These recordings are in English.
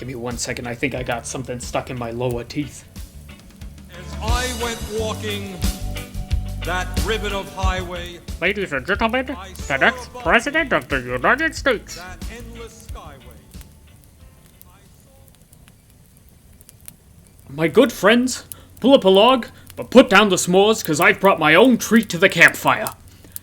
Give me 1 second, I think I got something stuck in my lower teeth. As I went walking that ribbon of highway, Ladies and gentlemen, the next President of the United States. that endless skyway. My good friends, pull up a log, but put down the s'mores, cause I've brought my own treat to the campfire.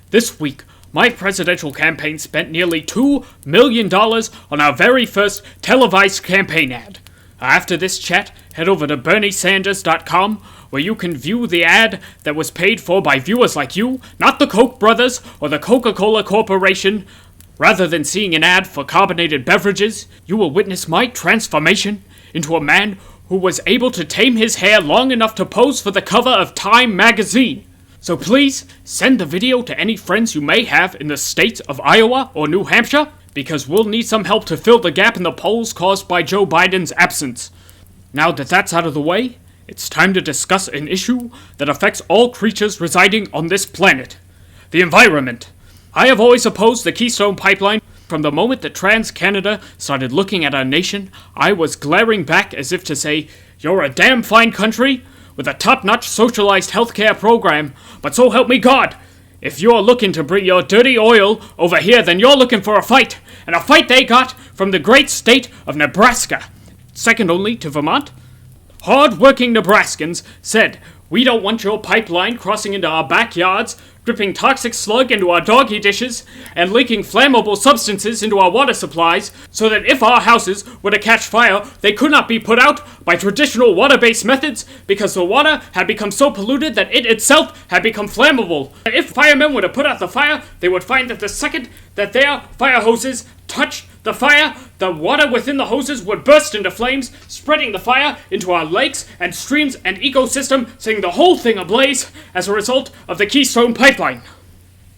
This week, my presidential campaign spent nearly $2 million on our very first televised campaign ad. After this chat, head over to BernieSanders.com, where you can view the ad that was paid for by viewers like you, not the Koch brothers or the Coca-Cola Corporation. Rather than seeing an ad for carbonated beverages, you will witness my transformation into a man who was able to tame his hair long enough to pose for the cover of Time magazine. So please, send the video to any friends you may have in the states of Iowa or New Hampshire, because we'll need some help to fill the gap in the polls caused by Joe Biden's absence. Now that that's out of the way, it's time to discuss an issue that affects all creatures residing on this planet: the environment. I have always opposed the Keystone Pipeline. From the moment that TransCanada started looking at our nation, I was glaring back as if to say, "You're a damn fine country with a top-notch socialized healthcare program, but so help me God, if you're looking to bring your dirty oil over here, then you're looking for a fight, and a fight they got from the great state of Nebraska, second only to Vermont." Hard-working Nebraskans said, "We don't want your pipeline crossing into our backyards, dripping toxic slug into our doggy dishes, and leaking flammable substances into our water supplies, so that if our houses were to catch fire, they could not be put out by traditional water-based methods, because the water had become so polluted that it itself had become flammable. If firemen were to put out the fire, they would find that the second that their fire hoses touched the fire, the water within the hoses would burst into flames, spreading the fire into our lakes and streams and ecosystem, setting the whole thing ablaze as a result of the Keystone Pipeline."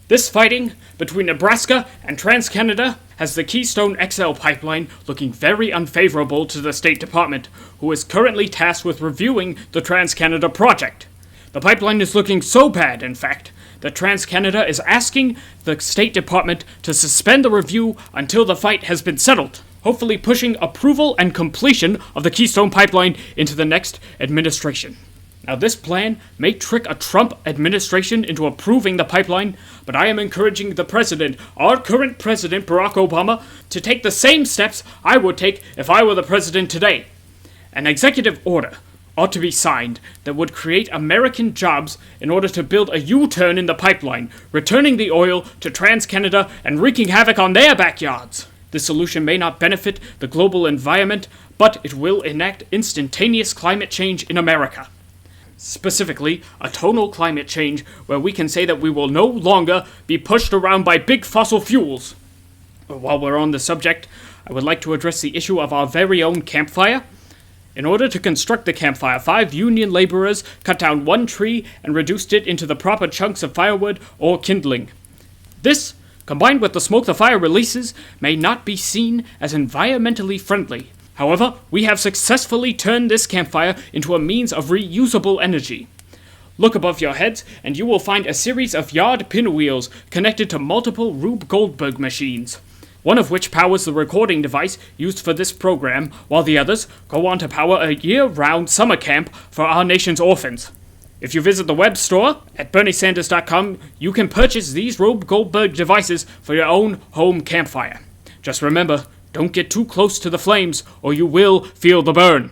This fighting between Nebraska and TransCanada has the Keystone XL Pipeline looking very unfavorable to the State Department, who is currently tasked with reviewing the TransCanada project. The pipeline is looking so bad, in fact, that TransCanada is asking the State Department to suspend the review until the fight has been settled, hopefully pushing approval and completion of the Keystone Pipeline into the next administration. Now, this plan may trick a Trump administration into approving the pipeline, but I am encouraging the president, our current president, Barack Obama, to take the same steps I would take if I were the president today. An executive order ought to be signed that would create American jobs in order to build a U-turn in the pipeline, returning the oil to TransCanada and wreaking havoc on their backyards. This solution may not benefit the global environment, but it will enact instantaneous climate change in America. Specifically, a tonal climate change where we can say that we will no longer be pushed around by big fossil fuels. While we're on the subject, I would like to address the issue of our very own campfire. In order to construct the campfire, 5 union laborers cut down 1 tree and reduced it into the proper chunks of firewood or kindling. This, combined with the smoke the fire releases, may not be seen as environmentally friendly. However, we have successfully turned this campfire into a means of reusable energy. Look above your heads, and you will find a series of yard pinwheels connected to multiple Rube Goldberg machines, one of which powers the recording device used for this program, while the others go on to power a year-round summer camp for our nation's orphans. If you visit the web store at BernieSanders.com, you can purchase these Rube Goldberg devices for your own home campfire. Just remember, don't get too close to the flames, or you will feel the burn.